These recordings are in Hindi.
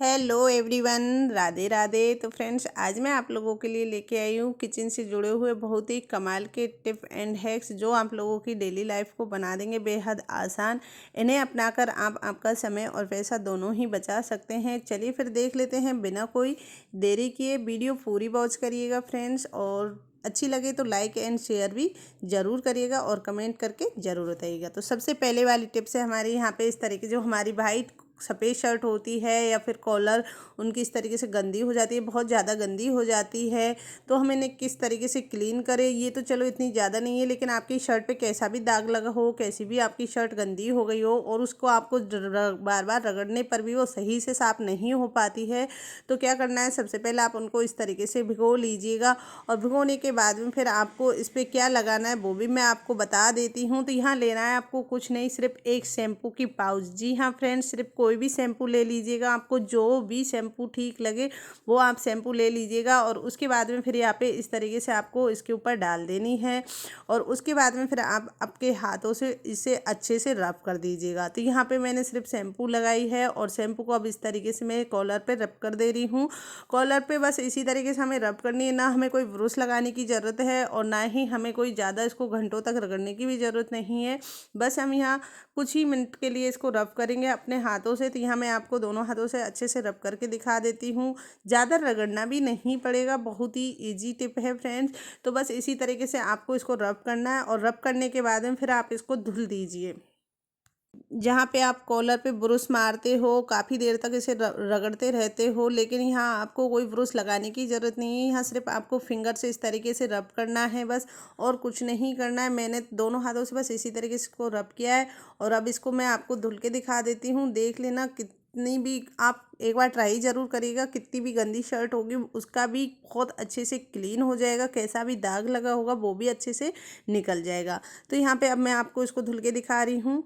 Hello everyone, Radhe Radhe. तो फ्रेंड्स, आज मैं आप लोगों के लिए लेके आई हूँ किचन से जुड़े हुए बहुत ही कमाल के टिप एंड हैक्स जो आप लोगों की डेली लाइफ को बना देंगे बेहद आसान। इन्हें अपनाकर आप आपका समय और पैसा दोनों ही बचा सकते हैं। चलिए फिर देख लेते हैं बिना कोई देरी किए। वीडियो पूरी वॉच करिएगा फ्रेंड्स, और अच्छी लगे तो लाइक एंड शेयर भी ज़रूर करिएगा और कमेंट करके ज़रूर बताइएगा। तो सबसे पहले वाली टिप्स है हमारी यहाँ पे। इस तरीके जो हमारी वाइट सफ़ेद शर्ट होती है या फिर कॉलर उनकी इस तरीके से गंदी हो जाती है, बहुत ज़्यादा गंदी हो जाती है, तो हम इन्हें किस तरीके से क्लीन करें। ये तो चलो इतनी ज़्यादा नहीं है, लेकिन आपकी शर्ट पे कैसा भी दाग लगा हो, कैसी भी आपकी शर्ट गंदी हो गई हो और उसको आपको बार बार रगड़ने पर भी वो सही से साफ़ नहीं हो पाती है, तो क्या करना है, सबसे पहले आप उनको इस तरीके से भिगो लीजिएगा। और भिगोने के बाद में फिर आपको इस पर क्या लगाना है वो भी मैं आपको बता देती हूँ। तो यहाँ लेना है आपको कुछ नहीं, सिर्फ एक शैम्पू की पाउच। जी हाँ फ्रेंड्स, सिर्फ कोई भी शैम्पू ले लीजिएगा, आपको जो भी शैम्पू ठीक लगे वो आप शैम्पू ले लीजिएगा। और उसके बाद में फिर यहाँ पे इस तरीके से आपको इसके ऊपर डाल देनी है, और उसके बाद में फिर आप आपके हाथों से इसे अच्छे से रब कर दीजिएगा। तो यहाँ पे मैंने सिर्फ शैम्पू लगाई है, और शैम्पू को अब इस तरीके से मैं कॉलर पे रब कर दे रही हूँ। कॉलर पे बस इसी तरीके से हमें रब करनी है, ना हमें कोई ब्रश लगाने की ज़रूरत है और ना ही हमें कोई ज़्यादा इसको घंटों तक रगड़ने की भी ज़रूरत नहीं है। बस हम यहाँ कुछ ही मिनट के लिए इसको रब करेंगे अपने हाथों से। तो यहाँ मैं आपको दोनों हाथों से अच्छे से रब करके दिखा देती हूँ। ज़्यादा रगड़ना भी नहीं पड़ेगा, बहुत ही ईजी टिप है फ्रेंड्स। तो बस इसी तरीके से आपको इसको रब करना है, और रब करने के बाद में फिर आप इसको धुल दीजिए। जहाँ पे आप कॉलर पे ब्रश मारते हो, काफ़ी देर तक इसे रगड़ते रहते हो, लेकिन यहाँ आपको कोई ब्रश लगाने की ज़रूरत नहीं है। यहाँ सिर्फ आपको फिंगर से इस तरीके से रब करना है बस, और कुछ नहीं करना है। मैंने दोनों हाथों से बस इसी तरीके से इसको रब किया है, और अब इसको मैं आपको धुल के दिखा देती हूँ। देख लेना, कितनी भी आप एक बार ट्राई ज़रूर करिएगा, कितनी भी गंदी शर्ट होगी उसका भी बहुत अच्छे से क्लीन हो जाएगा, कैसा भी दाग लगा होगा वो भी अच्छे से निकल जाएगा। तो यहाँ पे अब मैं आपको इसको धुल के दिखा रही हूँ।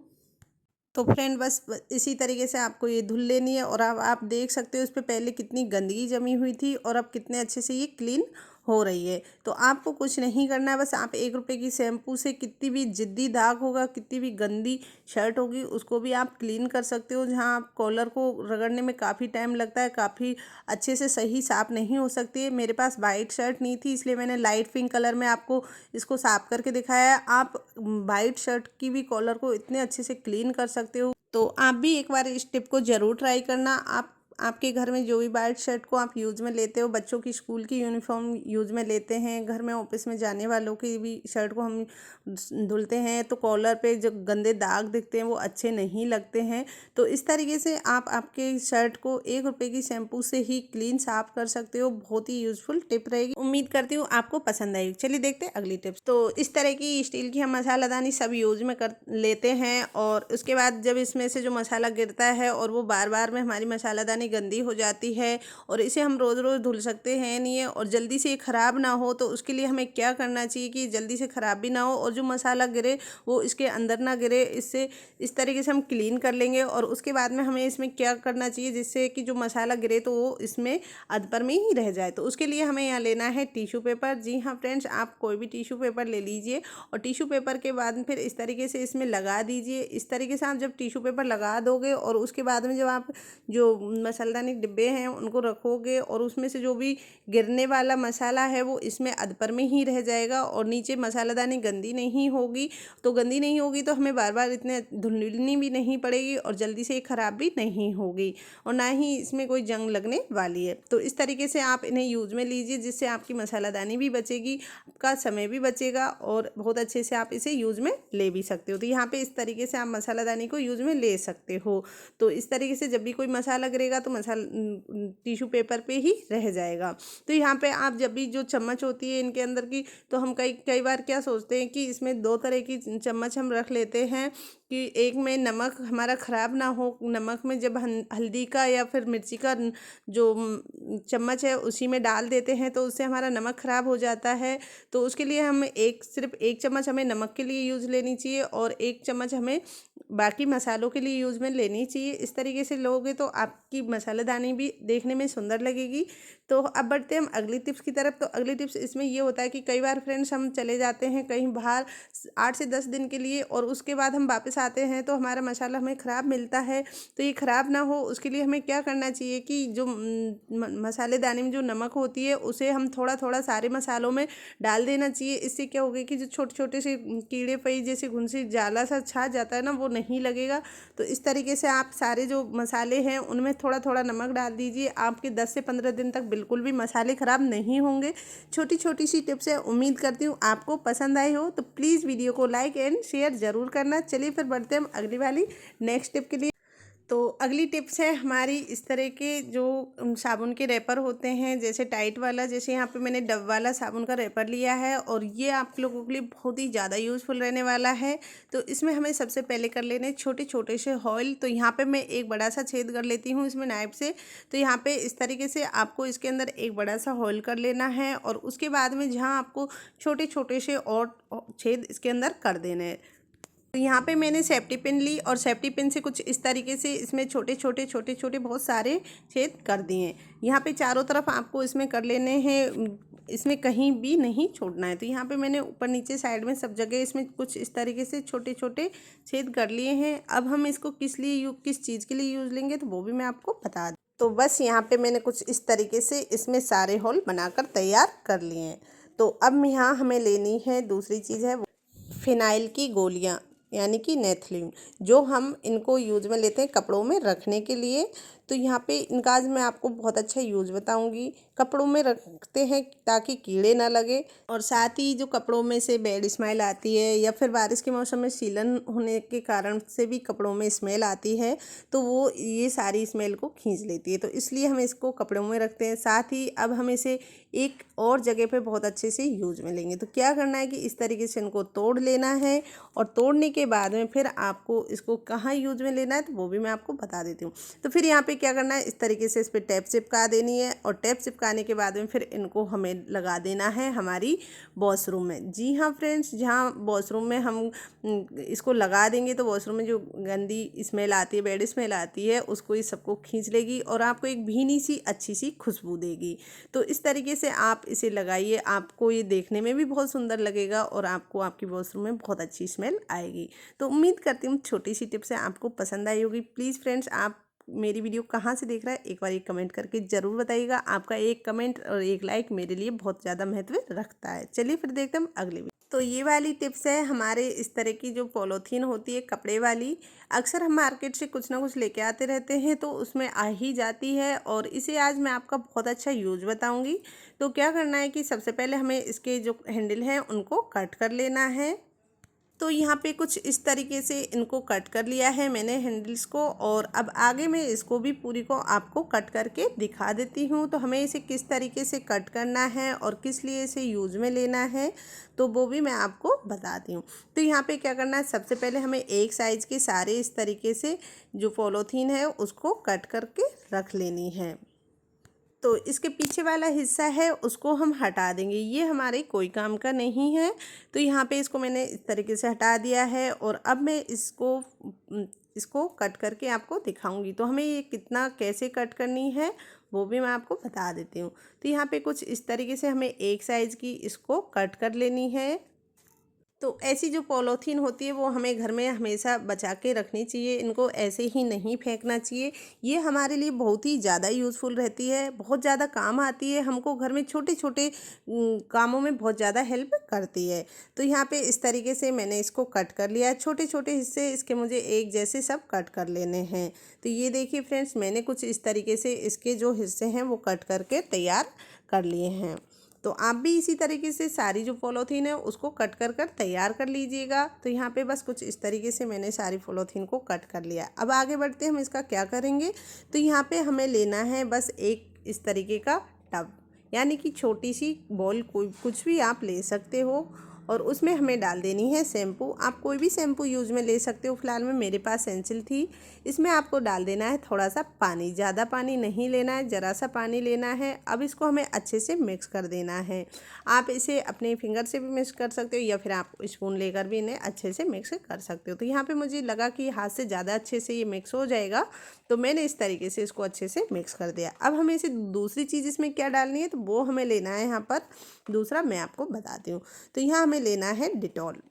तो फ्रेंड, बस इसी तरीके से आपको ये धुल लेनी है, और अब आप देख सकते हो इस पे पहले कितनी गंदगी जमी हुई थी और अब कितने अच्छे से ये क्लीन हो रही है। तो आपको कुछ नहीं करना है, बस आप 1 रुपए की शैम्पू से कितनी भी जिद्दी दाग होगा, कितनी भी गंदी शर्ट होगी उसको भी आप क्लीन कर सकते हो। जहाँ आप कॉलर को रगड़ने में काफ़ी टाइम लगता है, काफ़ी अच्छे से सही साफ़ नहीं हो सकती है। मेरे पास वाइट शर्ट नहीं थी, इसलिए मैंने लाइट पिंक कलर में आपको इसको साफ़ करके दिखाया है। आप वाइट शर्ट की भी कॉलर को इतने अच्छे से क्लीन कर सकते हो, तो आप भी एक बार इस टिप को ज़रूर ट्राई करना। आप आपके घर में जो भी वाइट शर्ट को आप यूज़ में लेते हो, बच्चों की स्कूल की यूनिफॉर्म यूज़ में लेते हैं, घर में ऑफिस में जाने वालों की भी शर्ट को हम धुलते हैं, तो कॉलर पे जो गंदे दाग दिखते हैं वो अच्छे नहीं लगते हैं। तो इस तरीके से आप आपके शर्ट को 1 रुपए की शैम्पू से ही क्लीन साफ़ कर सकते हो। बहुत ही यूज़फुल टिप रहेगी, उम्मीद करती हूँ आपको पसंद आएगी। चलिए देखते हैं अगली टिप्स। तो इस तरह की स्टील की हम मसालादानी सब यूज़ में कर लेते हैं, और उसके बाद जब इसमें से जो मसाला गिरता है और वो बार बार में हमारी मसालादानी गंदी हो जाती है, और इसे हम रोज़ रोज़ धुल सकते हैं नहीं है, और जल्दी से ये ख़राब ना हो, तो उसके लिए हमें क्या करना चाहिए कि जल्दी से ख़राब भी ना हो और जो मसाला गिरे वो इसके अंदर ना गिरे। इससे इस तरीके से हम क्लीन कर लेंगे, और उसके बाद में हमें इसमें क्या करना चाहिए जिससे कि जो मसाला गिरे तो वो इसमें अधपर में ही रह जाए। तो उसके लिए हमें यहाँ लेना है टिश्यू पेपर। जी हाँ फ्रेंड्स, आप कोई भी टिश्यू पेपर ले लीजिए, और टिश्यू पेपर के बाद फिर इस तरीके से इसमें लगा दीजिए। इस तरीके से आप जब टिश्यू पेपर लगा दोगे, और उसके बाद में जब आप जो मसालेदानी डिब्बे हैं उनको रखोगे, और उसमें से जो भी गिरने वाला मसाला है वो इसमें अधपर में ही रह जाएगा, और नीचे मसालादानी गंदी नहीं होगी। तो गंदी नहीं होगी तो हमें बार बार इतने धुलनी भी नहीं पड़ेगी, और जल्दी से ख़राब भी नहीं होगी, और ना ही इसमें कोई जंग लगने वाली है। तो इस तरीके से आप इन्हें यूज़ में लीजिए, जिससे आपकी मसालादानी भी बचेगी, आपका समय भी बचेगा, और बहुत अच्छे से आप इसे यूज़ में ले भी सकते हो। तो यहाँ पे इस तरीके से आप मसालादानी को यूज़ में ले सकते हो। तो इस तरीके से जब भी कोई मसाला गिरेगा तो टिश्यू पेपर पे ही रह जाएगा। तो यहाँ पे आप जब भी जो चम्मच होती है इनके अंदर की, तो हम कई कई बार क्या सोचते हैं कि इसमें 2 तरह की चम्मच हम रख लेते हैं, कि एक में नमक हमारा ख़राब ना हो। नमक में जब हल्दी का या फिर मिर्ची का जो चम्मच है उसी में डाल देते हैं, तो उससे हमारा नमक ख़राब हो जाता है। तो उसके लिए हम सिर्फ एक चम्मच हमें नमक के लिए यूज़ लेनी चाहिए, और 1 चम्मच हमें बाकी मसालों के लिए यूज़ में लेनी चाहिए। इस तरीके से लोगे तो आपकी मसालेदानी भी देखने में सुंदर लगेगी। तो अब बढ़ते हैं हम अगली टिप्स की तरफ। तो अगली टिप्स इसमें ये होता है कि कई बार फ्रेंड्स हम चले जाते हैं कहीं बाहर 8 से 10 दिन के लिए, और उसके बाद हम वापस आते हैं तो हमारा मसाला हमें ख़राब मिलता है। तो ये ख़राब ना हो उसके लिए हमें क्या करना चाहिए कि जो मसालेदानी में जो नमक होती है उसे हम थोड़ा थोड़ा सारे मसालों में डाल देना चाहिए। इससे क्या होगा कि जो छोटे छोटे से कीड़े पई जैसे घुंसी जाला सा छा जाता है ना, वो नहीं लगेगा। तो इस तरीके से आप सारे जो मसाले हैं उनमें थोड़ा थोड़ा नमक डाल दीजिए। आपके 10 से 15 दिन तक बिल्कुल भी मसाले ख़राब नहीं होंगे। छोटी छोटी सी टिप्स है, उम्मीद करती हूँ आपको पसंद आई हो। तो प्लीज़ वीडियो को लाइक एंड शेयर ज़रूर करना। चलिए फिर बढ़ते हैं हम अगली वाली नेक्स्ट टिप के लिए। तो अगली टिप्स है हमारी इस तरह के जो साबुन के रैपर होते हैं, जैसे टाइट वाला, जैसे यहाँ पे मैंने डव वाला साबुन का रैपर लिया है और ये आप लोगों के लिए बहुत ही ज़्यादा यूज़फुल रहने वाला है। तो इसमें हमें सबसे पहले कर लेने छोटे छोटे से हॉल। तो यहाँ पे मैं एक बड़ा सा छेद कर लेती हूँ इसमें नाइफ से। तो यहाँ पे इस तरीके से आपको इसके अंदर एक बड़ा सा हॉल कर लेना है, और उसके बाद में जहाँ आपको छोटे छोटे से और छेद इसके अंदर कर देने हैं। तो यहाँ पे मैंने सेफ्टी पिन ली और सेफ्टी पिन से कुछ इस तरीके से इसमें छोटे छोटे बहुत सारे छेद कर दिए हैं। यहाँ पे चारों तरफ आपको इसमें कर लेने हैं, इसमें कहीं भी नहीं छोड़ना है। तो यहाँ पे मैंने ऊपर नीचे साइड में सब जगह इसमें कुछ इस तरीके से छोटे छोटे छेद कर लिए हैं। अब हम इसको किस चीज़ के लिए यूज़ लेंगे तो वो भी मैं आपको बता दूँ। तो बस यहाँ पे मैंने कुछ इस तरीके से इसमें सारे होल बनाकर तैयार कर लिए हैं। तो अब यहाँ हमें लेनी है दूसरी चीज़ है फिनाइल की गोलियाँ, यानी कि नेथलीन, जो हम इनको यूज़ में लेते हैं कपड़ों में रखने के लिए। तो यहाँ पे इनका आज मैं आपको बहुत अच्छा यूज़ बताऊंगी। कपड़ों में रखते हैं ताकि कीड़े ना लगे, और साथ ही जो कपड़ों में से बैड स्मेल आती है या फिर बारिश के मौसम में सीलन होने के कारण से भी कपड़ों में स्मेल आती है, तो वो ये सारी स्मेल को खींच लेती है। तो इसलिए हम इसको कपड़ों में रखते हैं। साथ ही अब हम इसे एक और जगह पे बहुत अच्छे से यूज़ में लेंगे। तो क्या करना है कि इस तरीके से इनको तोड़ लेना है, और तोड़ने के बाद में फिर आपको इसको कहाँ यूज़ में लेना है तो वो भी मैं आपको बता देती हूँ। तो फिर यहाँ पे क्या करना है, इस तरीके से इस पर टैप चिपका देनी है, और टैप चिपकाने के बाद में फिर इनको हमें लगा देना है हमारी वॉशरूम में। जी हाँ फ्रेंड्स, जहाँ वॉशरूम में हम इसको लगा देंगे तो वॉशरूम में जो गंदी स्मेल आती है, बैड स्मेल आती है, उसको ये सबको खींच लेगी और आपको एक भीनी सी अच्छी सी खुशबू देगी। तो इस तरीके से आप इसे लगाइए, आपको ये देखने में भी बहुत सुंदर लगेगा और आपको आपकी वॉशरूम में बहुत अच्छी स्मेल आएगी। तो उम्मीद करती हूँ छोटी सी टिप्स है आपको पसंद आई होगी। प्लीज़ फ्रेंड्स, आप मेरी वीडियो कहाँ से देख रहा है एक बार एक कमेंट करके ज़रूर बताइएगा। आपका एक कमेंट और एक लाइक मेरे लिए बहुत ज़्यादा महत्व रखता है। चलिए फिर देखते हैं हम अगले वीडियो। तो ये वाली टिप्स है हमारे इस तरह की जो पॉलीथीन होती है कपड़े वाली, अक्सर हम मार्केट से कुछ ना कुछ लेके आते रहते हैं तो उसमें आ ही जाती है, और इसे आज मैं आपका बहुत अच्छा यूज़ बताऊंगी। तो क्या करना है कि सबसे पहले हमें इसके जो हैंडल हैं उनको कट कर लेना है। तो यहाँ पे कुछ इस तरीके से इनको कट कर लिया है मैंने हैंडल्स को, और अब आगे मैं इसको भी पूरी को आपको कट करके दिखा देती हूँ। तो हमें इसे किस तरीके से कट करना है और किस लिए इसे यूज़ में लेना है तो वो भी मैं आपको बताती हूँ। तो यहाँ पे क्या करना है, सबसे पहले हमें एक साइज़ के सारे इस तरीके से जो पॉलीथीन है उसको कट करके रख लेनी है। तो इसके पीछे वाला हिस्सा है उसको हम हटा देंगे, ये हमारे कोई काम का नहीं है। तो यहाँ पे इसको मैंने इस तरीके से हटा दिया है, और अब मैं इसको कट करके आपको दिखाऊंगी। तो हमें ये कितना कैसे कट करनी है वो भी मैं आपको बता देती हूँ। तो यहाँ पे कुछ इस तरीके से हमें एक साइज़ की इसको कट कर लेनी है। तो ऐसी जो पॉलीथीन होती है वो हमें घर में हमेशा बचा के रखनी चाहिए, इनको ऐसे ही नहीं फेंकना चाहिए। ये हमारे लिए बहुत ही ज़्यादा यूज़फुल रहती है, बहुत ज़्यादा काम आती है, हमको घर में छोटे छोटे कामों में बहुत ज़्यादा हेल्प करती है। तो यहाँ पे इस तरीके से मैंने इसको कट कर लिया है, छोटे छोटे हिस्से इसके मुझे एक जैसे सब कट कर लेने हैं। तो ये देखिए फ्रेंड्स, मैंने कुछ इस तरीके से इसके जो हिस्से हैं वो कट करके तैयार कर लिए हैं। तो आप भी इसी तरीके से सारी जो पॉलीथीन है उसको कट कर तैयार कर लीजिएगा। तो यहाँ पे बस कुछ इस तरीके से मैंने सारी पॉलीथीन को कट कर लिया। अब आगे बढ़ते हैं हम इसका क्या करेंगे। तो यहाँ पे हमें लेना है बस एक इस तरीके का टब, यानी कि छोटी सी बॉल, कोई कुछ भी आप ले सकते हो, और उसमें हमें डाल देनी है शैम्पू। आप कोई भी शैम्पू यूज में ले सकते हो, फिलहाल में मेरे पास सेंसिल थी। इसमें आपको डाल देना है थोड़ा सा पानी, ज़्यादा पानी नहीं लेना है, ज़रा सा पानी लेना है। अब इसको हमें अच्छे से मिक्स कर देना है। आप इसे अपने फिंगर से भी मिक्स कर सकते हो या फिर आप स्पून लेकर भी इन्हें अच्छे से मिक्स कर सकते हो। तो यहाँ पे मुझे लगा कि हाथ से ज़्यादा अच्छे से ये मिक्स हो जाएगा, तो मैंने इस तरीके से इसको अच्छे से मिक्स कर दिया। अब हमें इसे दूसरी चीज़ इसमें क्या डालनी है, तो वो हमें लेना है यहाँ पर दूसरा, मैं आपको बताती हूँ। तो यहाँ हमें लेना है डिटॉल।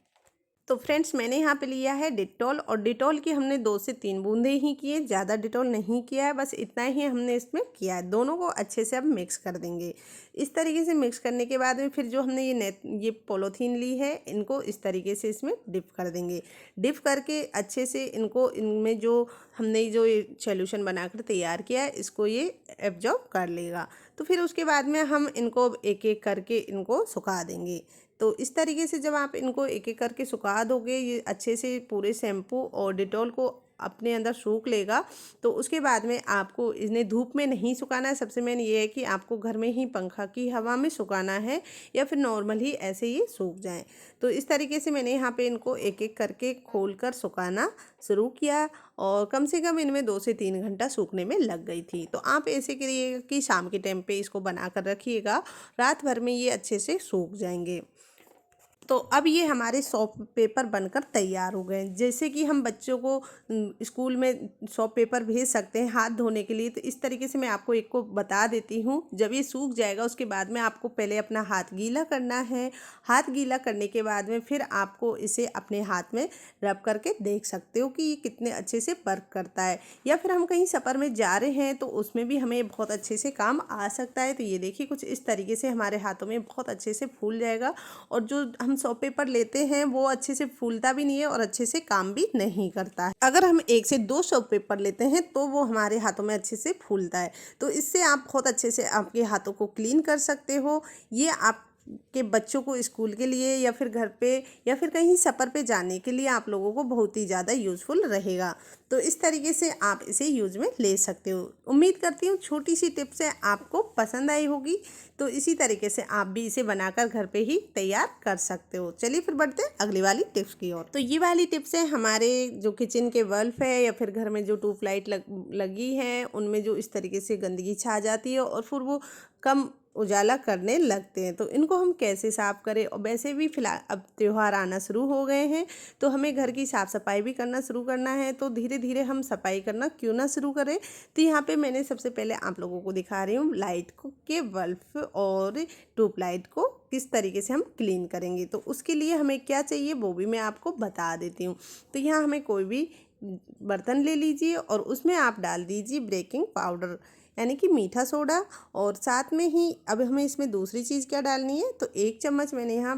तो फ्रेंड्स मैंने यहाँ पे लिया है डिटॉल, और डिटॉल की हमने 2 से 3 बूंदे ही किए, ज़्यादा डिटॉल नहीं किया है, बस इतना ही हमने इसमें किया है। दोनों को अच्छे से अब मिक्स कर देंगे। इस तरीके से मिक्स करने के बाद में फिर जो हमने ये पॉलीथीन ली है, इनको इस तरीके से इसमें डिप कर देंगे। डिप करके अच्छे से इनको, इनमें जो हमने जो ये सॉल्यूशन बनाकर तैयार किया है, इसको ये एब्जॉर्ब कर लेगा। तो फिर उसके बाद में हम इनको एक एक करके इनको सुखा देंगे। तो इस तरीके से जब आप इनको एक एक करके सुखा दोगे, ये अच्छे से पूरे शैम्पू और डिटॉल को अपने अंदर सूख लेगा। तो उसके बाद में आपको इन्हें धूप में नहीं सुखाना है। सबसे मेन ये है कि आपको घर में ही पंखा की हवा में सुखाना है, या फिर नॉर्मल ही ऐसे ही सूख जाएं। तो इस तरीके से मैंने यहाँ पे इनको एक एक करके खोल कर सुखाना शुरू किया, और कम से कम इनमें 2 से 3 घंटा सूखने में लग गई थी। तो आप ऐसे करिएगा कि शाम के टाइम पे इसको बना कर रखिएगा, रात भर में ये अच्छे से सूख जाएंगे। तो अब ये हमारे सॉफ्ट पेपर बनकर तैयार हो गए। जैसे कि हम बच्चों को स्कूल में सॉफ्ट पेपर भेज सकते हैं हाथ धोने के लिए, तो इस तरीके से मैं आपको एक को बता देती हूँ। जब ये सूख जाएगा उसके बाद में आपको पहले अपना हाथ गीला करना है। हाथ गीला करने के बाद में फिर आपको इसे अपने हाथ में रब करके देख सकते हो कि ये कितने अच्छे से वर्क करता है। या फिर हम कहीं सफ़र में जा रहे हैं तो उसमें भी हमें बहुत अच्छे से काम आ सकता है। तो ये देखिए कुछ इस तरीके से हमारे हाथों में बहुत अच्छे से फूल जाएगा, और जो हम सॉफ्ट पेपर लेते हैं वो अच्छे से फूलता भी नहीं है और अच्छे से काम भी नहीं करता है। अगर हम 1 से 2 सॉफ्ट पेपर लेते हैं तो वो हमारे हाथों में अच्छे से फूलता है। तो इससे आप बहुत अच्छे से आपके हाथों को क्लीन कर सकते हो। ये आप के बच्चों को स्कूल के लिए या फिर घर पे या फिर कहीं सफ़र पे जाने के लिए आप लोगों को बहुत ही ज़्यादा यूज़फुल रहेगा। तो इस तरीके से आप इसे यूज में ले सकते हो। उम्मीद करती हूँ छोटी सी टिप्स है आपको पसंद आई होगी। तो इसी तरीके से आप भी इसे बनाकर घर पे ही तैयार कर सकते हो। चलिए फिर बढ़ते हैं अगली वाली टिप्स की ओर। तो ये वाली टिप्स है हमारे जो किचन के बल्ब है या फिर घर में जो ट्यूबलाइट लगी है, उनमें जो इस तरीके से गंदगी छा जाती है और फिर वो कम उजाला करने लगते हैं, तो इनको हम कैसे साफ़ करें। और वैसे भी फिलहाल अब त्यौहार आना शुरू हो गए हैं, तो हमें घर की साफ़ सफाई भी करना शुरू करना है। तो धीरे धीरे हम सफाई करना क्यों ना शुरू करें। तो यहाँ पे मैंने सबसे पहले आप लोगों को दिखा रही हूँ लाइट को के बल्ब और ट्यूबलाइट को किस तरीके से हम क्लीन करेंगे। तो उसके लिए हमें क्या चाहिए वो भी मैं आपको बता देती हूँ। तो यहाँ हमें कोई भी बर्तन ले लीजिए और उसमें आप डाल दीजिए बेकिंग पाउडर, यानी कि मीठा सोडा। और साथ में ही अब हमें इसमें दूसरी चीज़ क्या डालनी है, तो 1 चम्मच मैंने यहाँ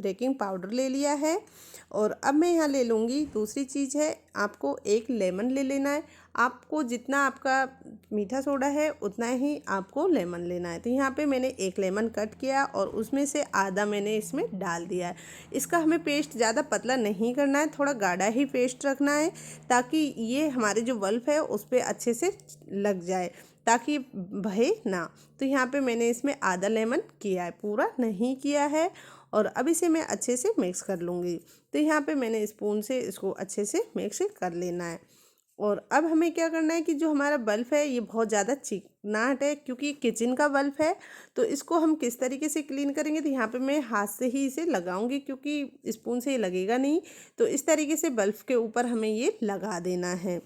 बेकिंग पाउडर ले लिया है। और अब मैं यहाँ ले लूँगी दूसरी चीज़ है, आपको 1 लेमन ले लेना है। आपको जितना आपका मीठा सोडा है उतना ही आपको लेमन लेना है। तो यहाँ पे मैंने 1 लेमन कट किया और उसमें से आधा मैंने इसमें डाल दिया है। इसका हमें पेस्ट ज़्यादा पतला नहीं करना है, थोड़ा गाढ़ा ही पेस्ट रखना है, ताकि ये हमारे जो बल्ब है उस पर अच्छे से लग जाए, ताकि बहे ना। तो यहाँ पे मैंने इसमें आधा लेमन किया है, पूरा नहीं किया है। और अब इसे मैं अच्छे से मिक्स कर लूँगी। तो यहाँ पे मैंने स्पून से इसको अच्छे से मिक्स कर लेना है। और अब हमें क्या करना है कि जो हमारा बल्ब है ये बहुत ज़्यादा चिकनाहट है, क्योंकि किचन का बल्ब है। तो इसको हम किस तरीके से क्लीन करेंगे, तो यहाँ पे मैं हाथ से ही इसे लगाऊंगी, क्योंकि स्पून से ये लगेगा नहीं। तो इस तरीके से बल्ब के ऊपर हमें ये लगा देना है।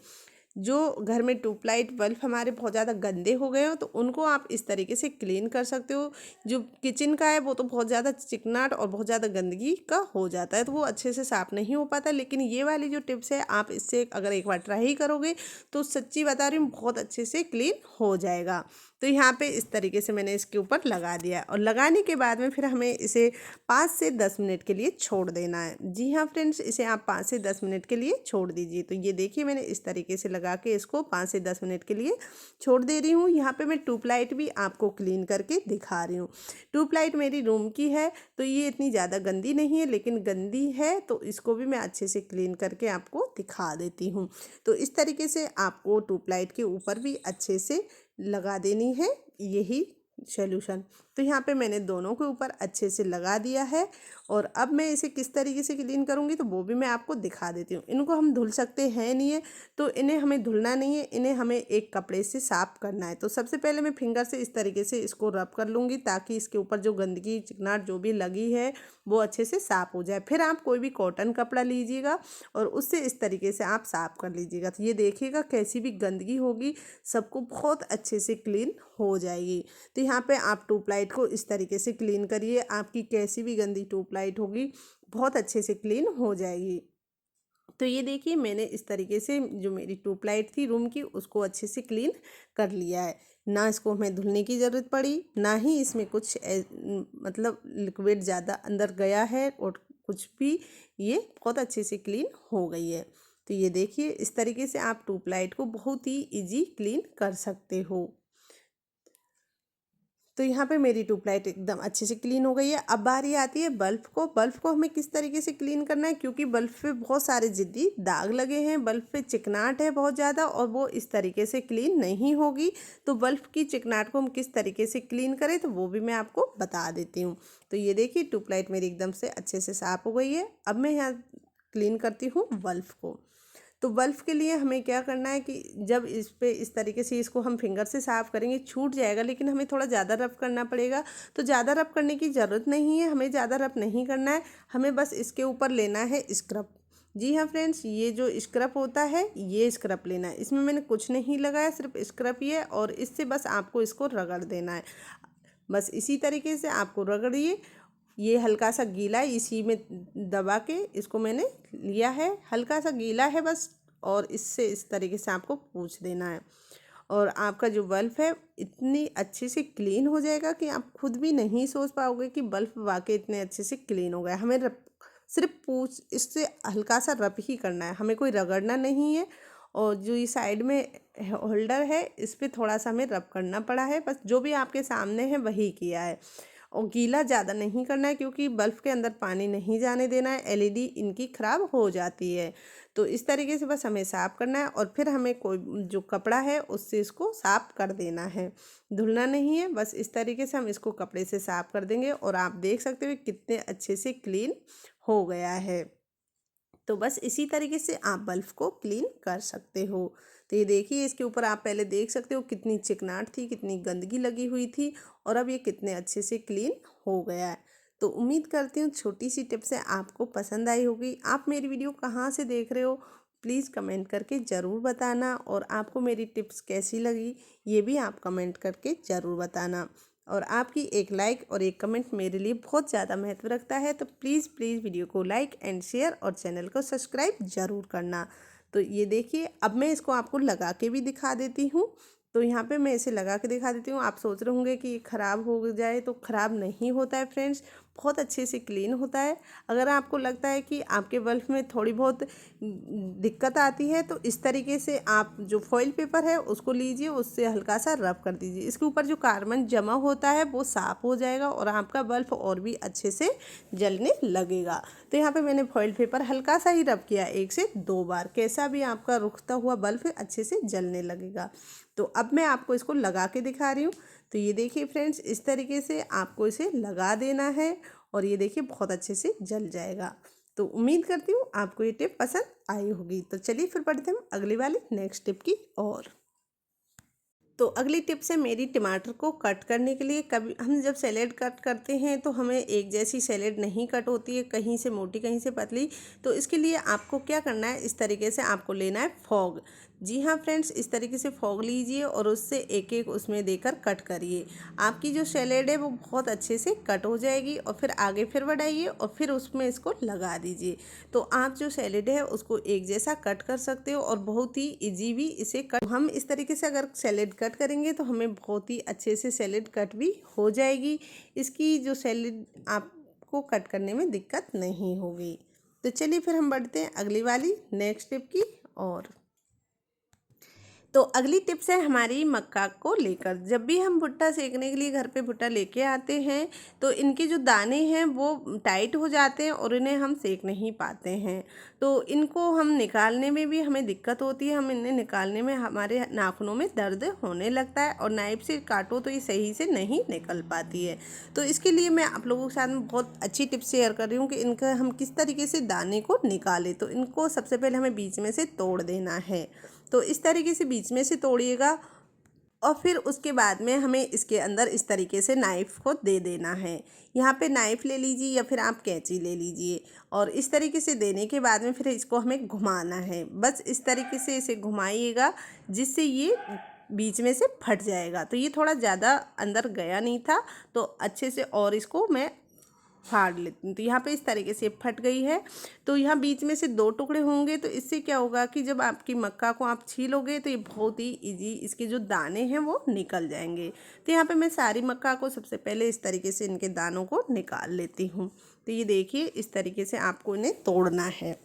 जो घर में ट्यूबलाइट बल्ब हमारे बहुत ज़्यादा गंदे हो गए हो तो उनको आप इस तरीके से क्लीन कर सकते हो। जो किचन का है वो तो बहुत ज़्यादा चिकनाट और बहुत ज़्यादा गंदगी का हो जाता है, तो वो अच्छे से साफ़ नहीं हो पाता। लेकिन ये वाली जो टिप्स है आप इससे अगर एक बार ट्राई करोगे तो सच्ची बता रही हूँ बहुत अच्छे से क्लीन हो जाएगा। तो यहाँ पे इस तरीके से मैंने इसके ऊपर लगा दिया, और लगाने के बाद में फिर हमें इसे 5 से 10 मिनट के लिए छोड़ देना है। जी हाँ फ्रेंड्स, इसे आप 5 से 10 मिनट के लिए छोड़ दीजिए। तो ये देखिए मैंने इस तरीके से लगा के इसको 5 से 10 मिनट के लिए छोड़ दे रही हूँ। यहाँ पे मैं ट्यूबलाइट भी आपको क्लीन करके दिखा रही हूँ। ट्यूबलाइट मेरी रूम की है, तो ये इतनी ज़्यादा गंदी नहीं है, लेकिन गंदी है तो इसको भी मैं अच्छे से क्लीन करके आपको दिखा देती हूँ। तो इस तरीके से आपको ट्यूबलाइट के ऊपर भी अच्छे से लगा देनी है यही सॉल्यूशन। तो यहाँ पे मैंने दोनों के ऊपर अच्छे से लगा दिया है। और अब मैं इसे किस तरीके से क्लीन करूँगी तो वो भी मैं आपको दिखा देती हूँ। इनको हम धुल सकते हैं नहीं है, तो इन्हें हमें धुलना नहीं है, इन्हें हमें एक कपड़े से साफ़ करना है। तो सबसे पहले मैं फिंगर से इस तरीके से इसको रब कर लूँगी ताकि इसके ऊपर जो गंदगी चिकनाहट जो भी लगी है वो अच्छे से साफ़ हो जाए। फिर आप कोई भी कॉटन कपड़ा लीजिएगा और उससे इस तरीके से आप साफ़ कर लीजिएगा। तो ये देखिएगा कैसी भी गंदगी होगी सबको बहुत अच्छे से क्लीन हो जाएगी। तो यहाँ पे आप ट्यूबलाइट को इस तरीके से क्लीन करिए, आपकी कैसी भी गंदी ट्यूबलाइट होगी बहुत अच्छे से क्लीन हो जाएगी। तो ये देखिए मैंने इस तरीके से जो मेरी ट्यूबलाइट थी रूम की उसको अच्छे से क्लीन कर लिया है। ना इसको हमें धुलने की ज़रूरत पड़ी, ना ही इसमें कुछ मतलब लिक्विड ज़्यादा अंदर गया है और कुछ भी, ये बहुत अच्छे से क्लीन हो गई है। तो ये देखिए इस तरीके से आप ट्यूबलाइट को बहुत ही इजी क्लीन कर सकते हो। तो यहाँ पे मेरी ट्यूबलाइट एकदम अच्छे से क्लीन हो गई है। अब बारी आती है बल्ब को। बल्ब को हमें किस तरीके से क्लीन करना है, क्योंकि बल्ब पे बहुत सारे ज़िद्दी दाग लगे हैं, बल्ब पे चिकनाहट है बहुत ज़्यादा और वो इस तरीके से क्लीन नहीं होगी। तो बल्ब की चिकनाहट को हम किस तरीके से क्लीन करें तो वो भी मैं आपको बता देती हूँ। तो ये देखिए ट्यूबलाइट मेरी एकदम से अच्छे से साफ़ हो गई है। अब मैं यहाँ क्लीन करती हूँ बल्ब को। तो बल्ब के लिए हमें क्या करना है कि जब इस पे इस तरीके से इसको हम फिंगर से साफ़ करेंगे छूट जाएगा, लेकिन हमें थोड़ा ज़्यादा रब करना पड़ेगा। तो ज़्यादा रब करने की ज़रूरत नहीं है, हमें ज़्यादा रब नहीं करना है, हमें बस इसके ऊपर लेना है स्क्रब। जी हाँ फ्रेंड्स, ये जो स्क्रब होता है ये स्क्रब लेना है। इसमें मैंने कुछ नहीं लगाया, सिर्फ स्क्रब ही है और इससे बस आपको इसको रगड़ देना है। बस इसी तरीके से आपको रगड़िए। ये हल्का सा गीला है, इसी में दबा के इसको मैंने लिया है, हल्का सा गीला है बस। और इससे इस तरीके से आपको पोंछ देना है और आपका जो बल्ब है इतनी अच्छे से क्लीन हो जाएगा कि आप खुद भी नहीं सोच पाओगे कि बल्ब वाकई इतने अच्छे से क्लीन हो गया। हमें सिर्फ पूछ इससे हल्का सा रब ही करना है, हमें कोई रगड़ना नहीं है। और जो ये साइड में होल्डर है इस पर थोड़ा सा हमें रब करना पड़ा है, बस जो भी आपके सामने है वही किया है। और गीला ज़्यादा नहीं करना है क्योंकि बल्ब के अंदर पानी नहीं जाने देना है, एलईडी इनकी ख़राब हो जाती है। तो इस तरीके से बस हमें साफ़ करना है और फिर हमें कोई जो कपड़ा है उससे इसको साफ़ कर देना है, धुलना नहीं है। बस इस तरीके से हम इसको कपड़े से साफ़ कर देंगे और आप देख सकते हो कितने अच्छे से क्लीन हो गया है। तो बस इसी तरीके से आप बल्ब को क्लीन कर सकते हो। तो ये देखिए इसके ऊपर आप पहले देख सकते हो कितनी चिकनाहट थी, कितनी गंदगी लगी हुई थी और अब ये कितने अच्छे से क्लीन हो गया है। तो उम्मीद करती हूँ छोटी सी टिप्स है आपको पसंद आई होगी। आप मेरी वीडियो कहाँ से देख रहे हो प्लीज़ कमेंट करके ज़रूर बताना और आपको मेरी टिप्स कैसी लगी ये भी आप कमेंट करके ज़रूर बताना। और आपकी एक लाइक और एक कमेंट मेरे लिए बहुत ज़्यादा महत्व रखता है। तो प्लीज़ प्लीज़ वीडियो को लाइक एंड शेयर और चैनल को सब्सक्राइब ज़रूर करना। तो ये देखिए अब मैं इसको आपको लगा के भी दिखा देती हूँ। तो यहाँ पे मैं इसे लगा के दिखा देती हूँ। आप सोच रहे होंगे कि ये ख़राब हो जाए, तो ख़राब नहीं होता है फ्रेंड्स, बहुत अच्छे से क्लीन होता है। अगर आपको लगता है कि आपके बल्ब में थोड़ी बहुत दिक्कत आती है तो इस तरीके से आप जो फॉइल पेपर है उसको लीजिए, उससे हल्का सा रब कर दीजिए। इसके ऊपर जो कार्बन जमा होता है वो साफ़ हो जाएगा और आपका बल्ब और भी अच्छे से जलने लगेगा। तो यहाँ पे मैंने फॉइल पेपर हल्का सा ही रब किया 1 से 2 बार, कैसा भी आपका रुकता हुआ बल्ब अच्छे से जलने लगेगा। तो अब मैं आपको इसको लगा के दिखा रही हूँ। तो ये देखिए फ्रेंड्स इस तरीके से आपको इसे लगा देना है और ये देखिए बहुत अच्छे से जल जाएगा। तो उम्मीद करती हूँ आपको ये टिप पसंद आई होगी। तो चलिए फिर बढ़ते हैं अगली वाली नेक्स्ट टिप की ओर। तो अगली टिप्स है मेरी टमाटर को कट करने के लिए। कभी हम जब सैलेड कट करते हैं तो हमें एक जैसी सैलेड नहीं कट होती है, कहीं से मोटी कहीं से पतली। तो इसके लिए आपको क्या करना है, इस तरीके से आपको लेना है फॉग। जी हाँ फ्रेंड्स, इस तरीके से फॉग लीजिए और उससे एक एक उसमें देकर कट करिए। आपकी जो सैलेड है वो बहुत अच्छे से कट हो जाएगी और फिर आगे फिर बढ़ाइए और फिर उसमें इसको लगा दीजिए। तो आप जो सैलेड है उसको एक जैसा कट कर सकते हो और बहुत ही इजी भी इसे कट। हम इस तरीके से अगर सैलेड कट करेंगे तो हमें बहुत ही अच्छे से सैलेड कट भी हो जाएगी। इसकी जो सैलेड आपको कट करने में दिक्कत नहीं होगी। तो चलिए फिर हम बढ़ते हैं अगली वाली नेक्स्ट टिप की ओर। तो अगली टिप्स है हमारी मक्का को लेकर। जब भी हम भुट्टा सेकने के लिए घर पे भुट्टा लेके आते हैं तो इनके जो दाने हैं वो टाइट हो जाते हैं और इन्हें हम सेक नहीं पाते हैं। तो इनको हम निकालने में भी हमें दिक्कत होती है, हम इन्हें निकालने में हमारे नाखूनों में दर्द होने लगता है और नाइफ से काटो तो ये सही से नहीं निकल पाती है। तो इसके लिए मैं आप लोगों के साथ में बहुत अच्छी टिप्स शेयर कर रही हूँ कि इनका हम किस तरीके से दाने को निकालें। तो इनको सबसे पहले हमें बीच में से तोड़ देना है। तो इस तरीके से बीच में से तोड़िएगा और फिर उसके बाद में हमें इसके अंदर इस तरीके से नाइफ़ को दे देना है। यहाँ पे नाइफ़ ले लीजिए या फिर आप कैंची ले लीजिए और इस तरीके से देने के बाद में फिर इसको हमें घुमाना है। बस इस तरीके से इसे घुमाइएगा जिससे ये बीच में से फट जाएगा। तो ये थोड़ा ज़्यादा अंदर गया नहीं था तो अच्छे से और इसको मैं फाड़ लेती हूँ। तो यहाँ पे इस तरीके से फट गई है। तो यहाँ बीच में से 2 टुकड़े होंगे तो इससे क्या होगा कि जब आपकी मक्का को आप छीलोगे तो ये बहुत ही इजी इसके जो दाने हैं वो निकल जाएंगे। तो यहाँ पे मैं सारी मक्का को सबसे पहले इस तरीके से इनके दानों को निकाल लेती हूँ। तो ये देखिए इस तरीके से आपको इन्हें तोड़ना है।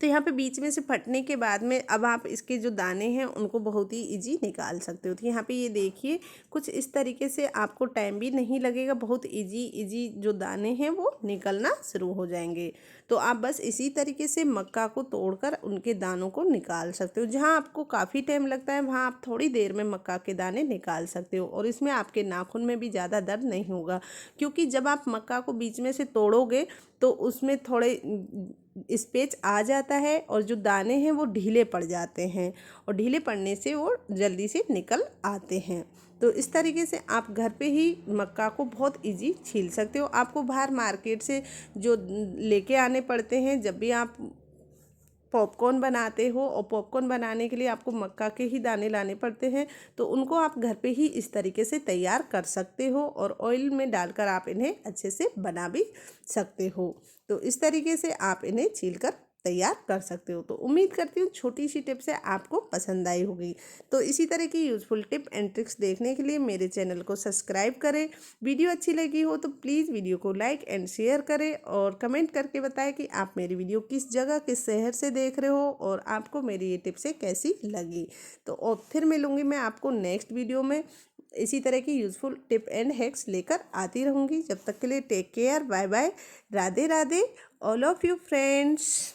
तो यहाँ पे बीच में से फटने के बाद में अब आप इसके जो दाने हैं उनको बहुत ही इजी निकाल सकते हो। तो यहाँ पे ये देखिए कुछ इस तरीके से आपको टाइम भी नहीं लगेगा, बहुत इजी जो दाने हैं वो निकलना शुरू हो जाएंगे। तो आप बस इसी तरीके से मक्का को तोड़कर उनके दानों को निकाल सकते हो। जहाँ आपको काफ़ी टाइम लगता है वहाँ आप थोड़ी देर में मक्का के दाने निकाल सकते हो और इसमें आपके नाखून में भी ज़्यादा दर्द नहीं होगा, क्योंकि जब आप मक्का को बीच में से तोड़ोगे तो उसमें थोड़े स्पेच आ जाता है और जो दाने हैं वो ढीले पड़ जाते हैं और ढीले पड़ने से वो जल्दी से निकल आते हैं। तो इस तरीके से आप घर पे ही मक्का को बहुत इजी छील सकते हो। आपको बाहर मार्केट से जो लेके आने पड़ते हैं जब भी आप पॉपकॉर्न बनाते हो, और पॉपकॉर्न बनाने के लिए आपको मक्का के ही दाने लाने पड़ते हैं, तो उनको आप घर पे ही इस तरीके से तैयार कर सकते हो और ऑयल में डालकर आप इन्हें अच्छे से बना भी सकते हो। तो इस तरीके से आप इन्हें छीलकर तैयार कर सकते हो। तो उम्मीद करती हूँ छोटी सी टिप्स है आपको पसंद आई होगी। तो इसी तरह की यूज़फुल टिप एंड ट्रिक्स देखने के लिए मेरे चैनल को सब्सक्राइब करें। वीडियो अच्छी लगी हो तो प्लीज़ वीडियो को लाइक एंड शेयर करें और कमेंट करके बताएं कि आप मेरी वीडियो किस जगह किस शहर से देख रहे हो और आपको मेरी ये टिप्सें कैसी लगी। तो और फिर मिलूँगी मैं आपको नेक्स्ट वीडियो में इसी तरह की यूज़फुल टिप एंड हैक्स लेकर आती रहूँगी। जब तक के लिए take care, bye bye, Radhe Radhe all of you friends.